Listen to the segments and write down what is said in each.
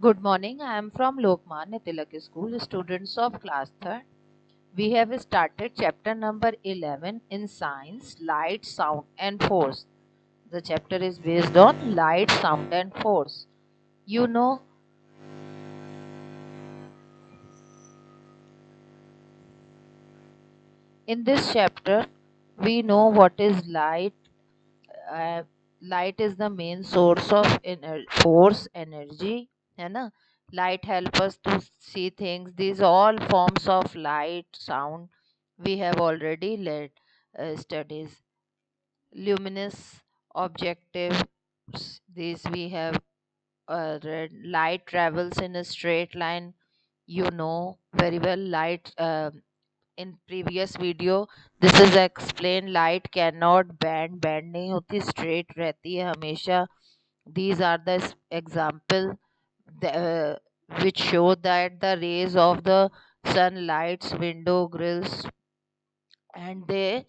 Good morning. I am from Lokmanya Tilak School, students of class 3rd. We have started chapter number 11 in science, light, sound and force. The chapter is based on light, sound and force. You know, in this chapter, we know what is light. Uh, Light is the main source of force, energy, है ना? Light help us to see things. These all forms of light, sound we have already led studies. Luminous objectives, these we have read. Light travels in a straight line. You know very well. Light in previous video this is explained. Light cannot bend नहीं होती, straight रहती है हमेशा. These are the example which show that the rays of the sun lights window grills, and they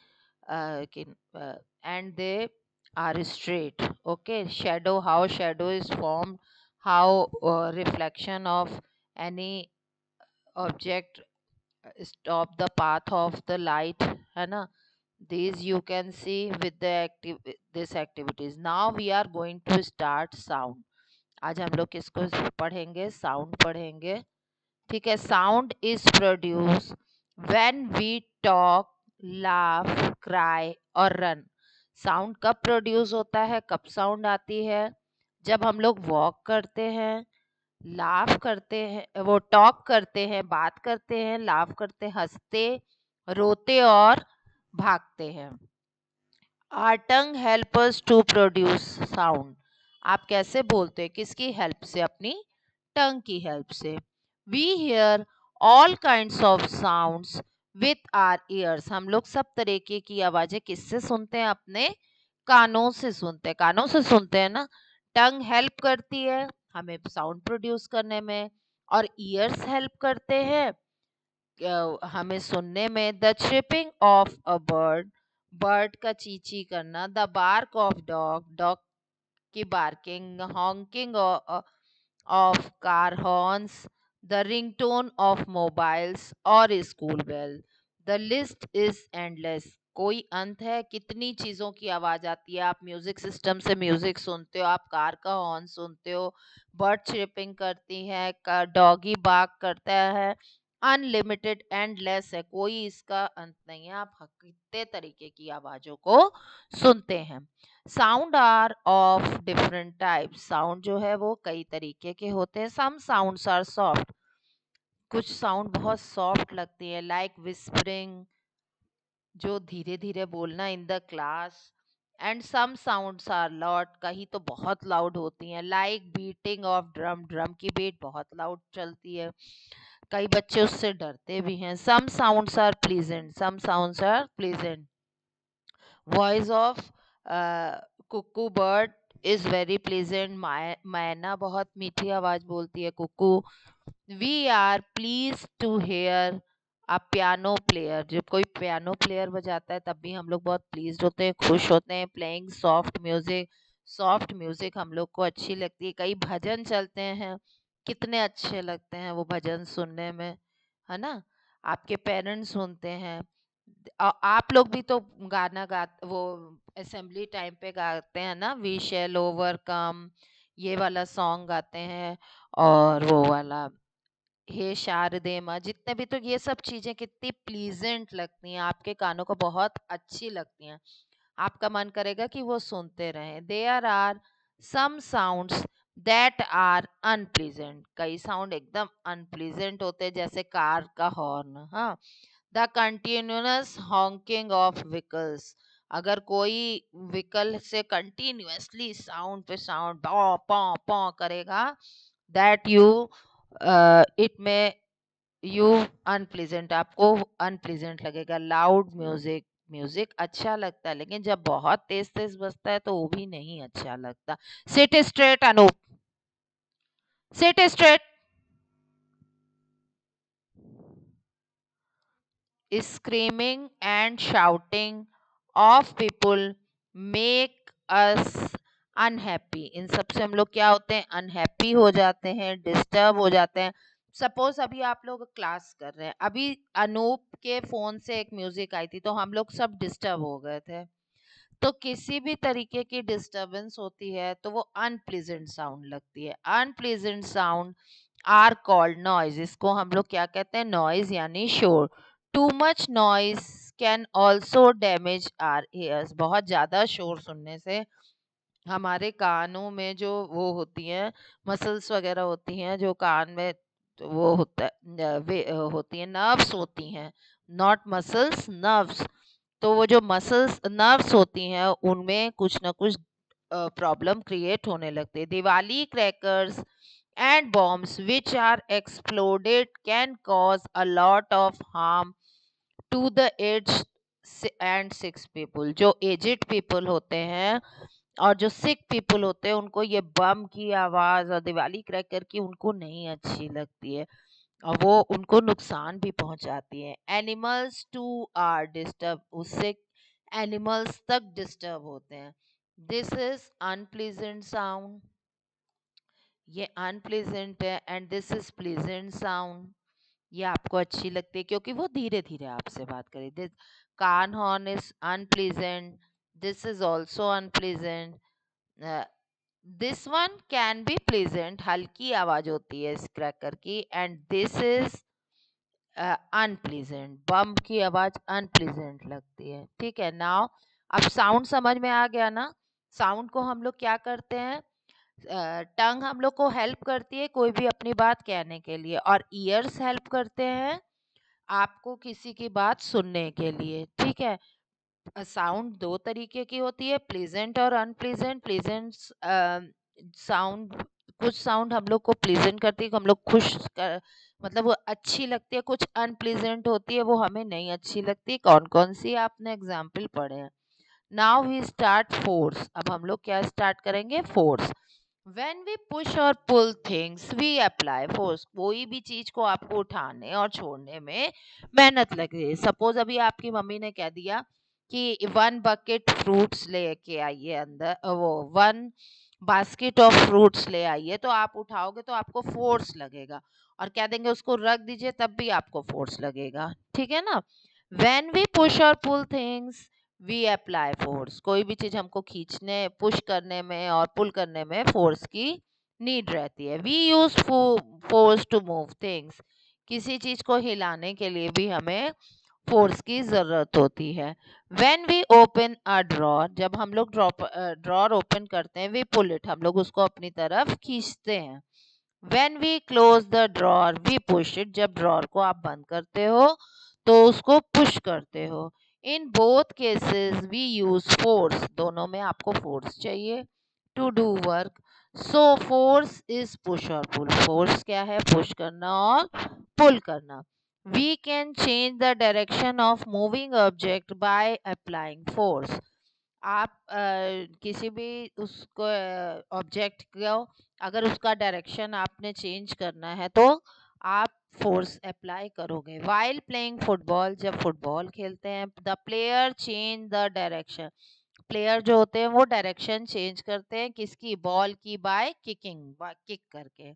are straight. Okay, shadow, how shadow is formed, how reflection of any object stop the path of the light, है ना? These you can see with the this activities. Now we are going to start sound. आज हम लोग किसको पढ़ेंगे? Sound पढ़ेंगे. ठीक है. Sound is produce when we talk, laugh, cry और रन. साउंड कब प्रोड्यूस होता है, कब साउंड आती है? जब हम लोग वॉक करते हैं, लाफ करते हैं, वो टॉक करते हैं, बात करते हैं, लाफ करते, हंसते, रोते और भागते हैं. Our tongue help us to produce sound. आप कैसे बोलते हैं? किसकी हेल्प से? अपनी टंग की हेल्प से. We hear all kinds of sounds with our ears. हम लोग सब तरीके की आवाजें किससे सुनते हैं? अपने कानों से सुनते हैं. कानों से सुनते हैं ना. टंग हेल्प करती है हमें साउंड प्रोड्यूस करने में, और ईयर्स हेल्प करते हैं हमें सुनने में. The chirping of a bird, bird का चींची करना. The bark of dog, dog की barking. Honking of car horns. The ringtone of mobiles और school bell. The list is endless. कोई अंत है. कितनी चीजों की आवाज आती है. आप म्यूजिक सिस्टम से म्यूजिक सुनते हो, आप कार का हॉर्न सुनते हो, बर्ड चिपिंग करती है, डॉगी बार्क करता है. अनलिमिटेड, एंडलेस है, कोई इसका अंत नहीं है. आप कितने तरीके की आवाजों को सुनते हैं. Sound are of different types. Sound जो है वो कई तरीके के होते हैं. Some sounds are soft. कुछ साउंड बहुत सॉफ्ट लगती है, लाइक विस्परिंग, जो धीरे धीरे बोलना in the class. And some sounds are loud. कहीं तो बहुत लाउड होती हैं, like beating of drum. Drum की बीट बहुत लाउड चलती है, कई बच्चे उससे डरते भी हैं. Some sounds are pleasant. Some sounds are pleasant. Voice of cuckoo bird is very pleasant. मैना बहुत मीठी आवाज बोलती है. Cuckoo. We are please to hear a piano player. जब कोई पियानो प्लेयर बजाता है तब भी हम लोग बहुत प्लीज होते हैं, खुश होते हैं. Playing soft music. Soft music हम लोग को अच्छी लगती है. कई भजन चलते हैं, कितने अच्छे लगते हैं वो भजन सुनने में, है ना? आपके पेरेंट्स सुनते हैं. आप लोग भी तो गाना गा, वो असेंबली टाइम पे गाते हैं ना, वी शैल ओवरकम, ये वाला सॉन्ग गाते हैं. और वो वाला हे शारदे माँ. जितने भी, तो ये सब चीजें कितनी प्लीजेंट लगती हैं, आपके कानों को बहुत अच्छी लगती हैं. आपका मन करेगा कि वो सुनते रहें. There are some sounds that are unpleasant. कई साउंड एकदम अनप्लीजेंट होते हैं, जैसे कार का हॉर्न. हाँ. The continuous honking of vehicles. अगर कोई व्हीकल से कंटिन्यूअसली साउंड पे साउंड पॉ पॉ पॉ करेगा, दैट यू इट में यू अनप्लीजेंट, आपको अनप्लीजेंट लगेगा. Loud music. म्यूजिक अच्छा लगता है, लेकिन जब बहुत तेज तेज बजता है तो वो भी नहीं अच्छा लगता. Sit straight Anup. Sit straight. Screaming and shouting of people make us unhappy, इन सब से हम लोग क्या होते हैं, अनहैप्पी हो जाते हैं, डिस्टर्ब हो जाते हैं। सपोज अभी आप लोग क्लास कर रहे हैं, अभी अनूप के फोन से एक म्यूजिक आई थी तो हम लोग सब डिस्टर्ब हो गए थे। तो किसी भी तरीके की डिस्टरबेंस होती है तो वो अनप्लीजेंट साउंड लगती है। Unpleasant sound are called noise, इसको हम लोग क्या कहते हैं, नॉइज यानी शोर। Too much noise can also damage our ears, बहुत ज्यादा शोर सुनने से हमारे कानों में जो वो होती हैं मसल्स वगैरह होती हैं जो कान में, तो वो होता है होती हैं, नर्व्स होती हैं, नॉट मसल्स, नर्व्स। तो वो जो मसल्स नर्व्स होती हैं उनमें कुछ ना कुछ प्रॉब्लम क्रिएट होने लगती है। Diwali crackers and bombs which are exploded can cause a lot of harm to the aged and sick people. जो एजिड पीपल होते हैं और जो सिक पीपल होते हैं उनको ये बम की आवाज और दिवाली क्रैकर की उनको नहीं अच्छी लगती है, और वो उनको नुकसान भी पहुंचाती है। एनिमल्स टू आर डिस्टर्ब, उससे एनिमल्स तक डिस्टर्ब होते हैं। दिस इज अनप्लीजेंट साउंड, ये अनप्लीजेंट है, and this is pleasant sound, ये आपको अच्छी लगती है क्योंकि वो धीरे धीरे आपसे बात करे। This car horn is unpleasant, this is also unpleasant, this one can be pleasant, हल्की आवाज होती है इस क्रैकर की, and this is unpleasant, bomb की आवाज अनप्लीजेंट लगती है। ठीक है, नाउ अब साउंड समझ में आ गया ना। साउंड को हम लोग क्या करते हैं, टंग हम लोग को हेल्प करती है कोई भी अपनी बात कहने के लिए, और ईयर्स हेल्प करते हैं आपको किसी की बात सुनने के लिए। ठीक है, साउंड दो तरीके की होती है, प्लेजेंट और अनप्लेजेंट। प्लेजेंट साउंड, कुछ साउंड हम लोग को प्लेजेंट करती है, हम लोग खुश कर, मतलब वो अच्छी लगती है। कुछ अनप्लेजेंट होती है, वो हमें नहीं अच्छी लगती। कौन कौन सी आपने एग्जाम्पल पढ़े हैं। नाउ वी स्टार्ट फोर्स, अब हम लोग क्या स्टार्ट करेंगे, force. When we push or pull things, we apply force. कोई भी चीज को आपको उठाने और छोड़ने में मेहनत लग रही है। सपोज अभी आपकी मम्मी ने कह दिया कि 1 बकेट फ्रूट्स लेके आइए अंदर, वो 1 बास्केट ऑफ फ्रूट्स ले आइए, तो आप उठाओगे तो आपको फोर्स लगेगा, और कह देंगे उसको रख दीजिए तब भी आपको फोर्स लगेगा। ठीक है ना। When we push or pull things, we apply force, कोई भी चीज हमको खींचने, पुश करने में और पुल करने में फोर्स की नीड रहती है। We use force to move things, किसी चीज को हिलाने के लिए भी हमें फोर्स की जरूरत होती है। When we open a drawer, जब हम लोग ड्रॉर ओपन करते हैं, वी पुल इट, हम लोग उसको अपनी तरफ खींचते हैं। When we close the drawer we push it, जब ड्रॉर को आप बंद करते हो तो उसको पुश करते हो। In both cases we use force, दोनों में आपको फोर्स चाहिए to do work. So force is push और पुल, फोर्स क्या है, पुश करना और पुल करना। We can change the direction of moving object by applying force. आप किसी भी उसको ऑब्जेक्ट को अगर उसका डायरेक्शन आपने चेंज करना है तो आप फोर्स अप्लाई करोगे। वाइल प्लेइंग फुटबॉल, जब फुटबॉल खेलते हैं, the player change the direction, player जो होते हैं वो डायरेक्शन चेंज करते हैं किसकी, बॉल की, बाय किकिंग, किक करके।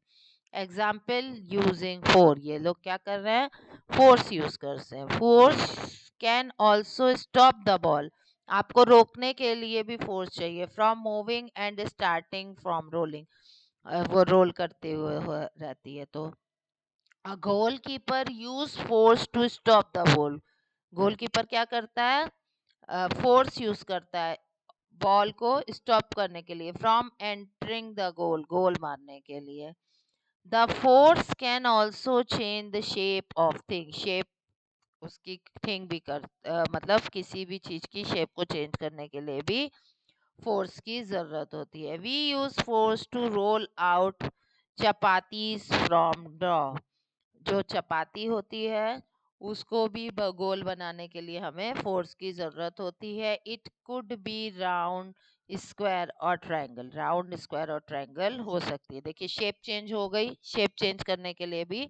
एग्जाम्पल यूजिंग फोर, ये लोग क्या कर रहे हैं, फोर्स यूज कर रहे हैं। Force can also stop the ball, आपको रोकने के लिए भी फोर्स चाहिए। From moving and starting from rolling, वो रोल करते हुए रहती है। तो a goalkeeper use force to stop the ball, goalkeeper क्या करता है, फोर्स यूज करता है बॉल को स्टॉप करने के लिए। फ्रॉम एंटरिंग द गोल, गोल मारने के लिए। The force can also change the shape of thing, shape उसकी थिंग भी मतलब किसी भी चीज की शेप को चेंज करने के लिए भी फोर्स की जरूरत होती है। We use force to roll out chapatis from dough, जो चपाती होती है उसको भी गोल बनाने के लिए हमें फोर्स की जरूरत होती है। It could be round, square और ट्रायंगल, राउंड, स्क्वायर और ट्रायंगल हो सकती है। देखिए शेप चेंज हो गई, शेप चेंज करने के लिए भी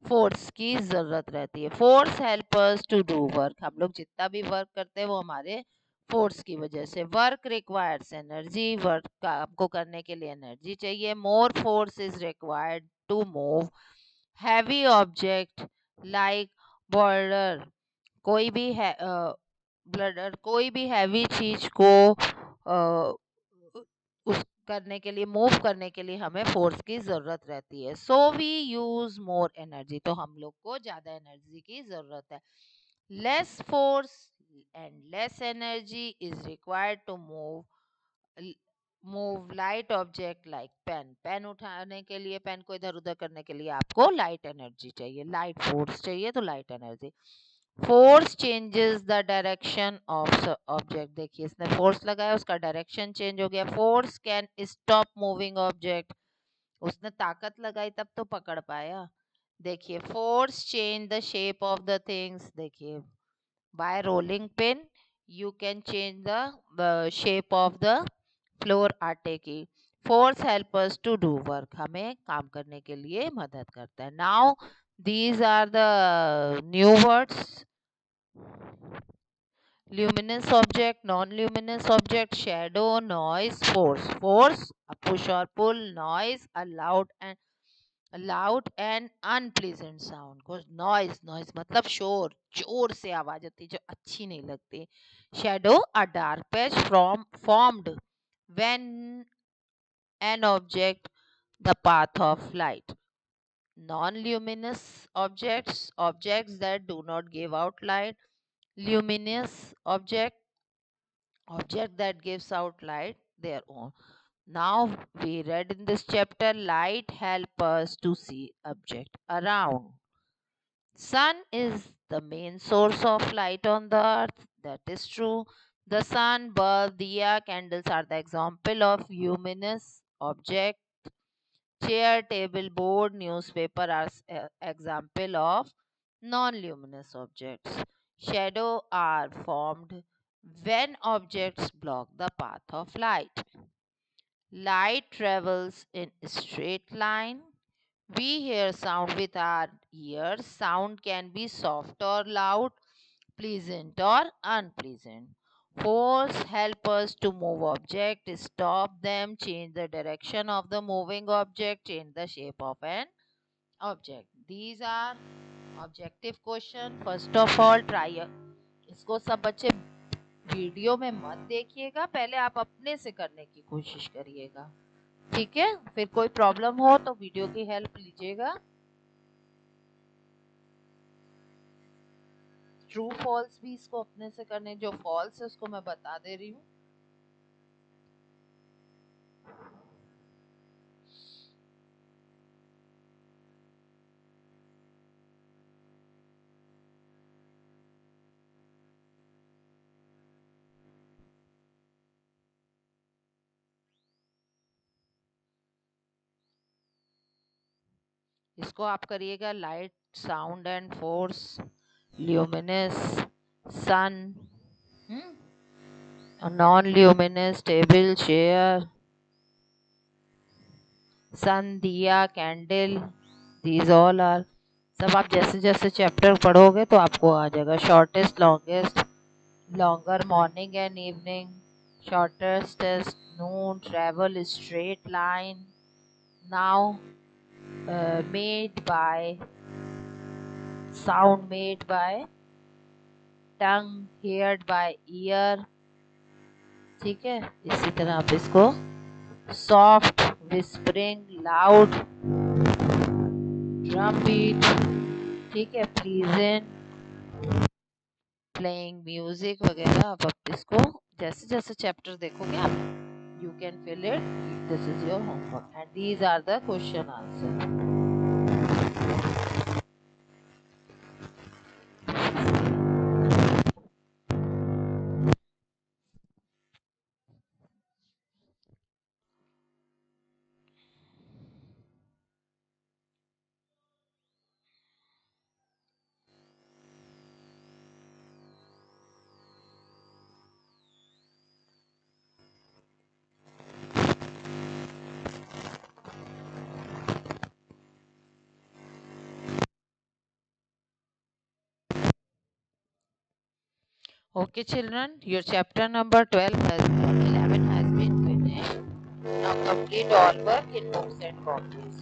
फोर्स की जरूरत रहती है। Force help us to do work, हम लोग जितना भी वर्क करते हैं वो हमारे फोर्स की वजह से। वर्क रिक्वायर्स एनर्जी, वर्क काम को करने के लिए एनर्जी चाहिए। More force is required to move heavy object like boulder, कोई भी है ब्लडर, कोई भी हैवी चीज को उस करने के लिए, मूव करने के लिए हमें फोर्स की जरूरत रहती है। So we use more energy, तो हम लोग को ज्यादा एनर्जी की जरूरत है। Less force and less energy is required to move light object like pen, pen उठाने के लिए, पेन को इधर उधर करने के लिए आपको लाइट एनर्जी चाहिए, लाइट फोर्स चाहिए, तो light energy. Force changes the direction of object, देखिए इसने फोर्स लगाया, उसका डायरेक्शन चेंज हो गया। Force can stop moving object, उसने ताकत लगाई तब तो पकड़ पाया। देखिए force change the shape of the things, देखिए by rolling pin you can change the shape of the flour आटे की। Force help us to do work, हमें काम करने के लिए मदद करता है। Now these are the new words, luminous object, non-luminous object, shadow, noise, force। force a push or pull, noise a loud and unpleasant sound को noise, noise मतलब शोर, जोर से आवाज आती है जो अच्छी नहीं लगती। shadow a dark patch from formed when an object the path of light। non-luminous objects, objects that do not give out light। luminous object, object that gives out light their own। Now we read in this chapter, light help us to see object around। Sun is the main source of light on the earth, that is true। The sun, bulb, diya, candles are the example of luminous object। Chair, table, board, newspaper are example of non-luminous objects। Shadow are formed when objects block the path of light। Light travels in a straight line। We hear sound with our ears. Sound can be soft or loud, pleasant or unpleasant। Force help us to move object, stop them, change the direction of the moving object, change the shape of an object। These are objective question। First of all, try इसको सब बच्चे video में मत देखिएगा, पहले आप अपने से करने की कोशिश करिएगा, ठीक है? फिर कोई प्रॉब्लम हो तो वीडियो की हेल्प लीजिएगा। ट्रू फॉल्स भी इसको अपने से करने, जो फॉल्स है उसको मैं बता दे रही हूँ। इसको आप करिएगा, light, sound and force, luminous, sun, non luminous, table, chair, sun, दिया, कैंडल, दीज ऑल आर, सब आप जैसे जैसे चैप्टर पढ़ोगे तो आपको आ जाएगा। Shortest, longest, longer morning and evening, shortest is noon, travel straight line, now made by sound, made by tongue, heard by ear, ठीक है? इसी तरह आप इसको soft, whispering, loud, drum beat, ठीक है? pleasant, प्लेइंग म्यूजिक वगैरह। आप इसको जैसे जैसे चैप्टर देखोगे आप, you can fill it, this is your homework and these are the question answer. Okay, children, your chapter number 12 has 11 has been finished. Now complete all work in books and copies.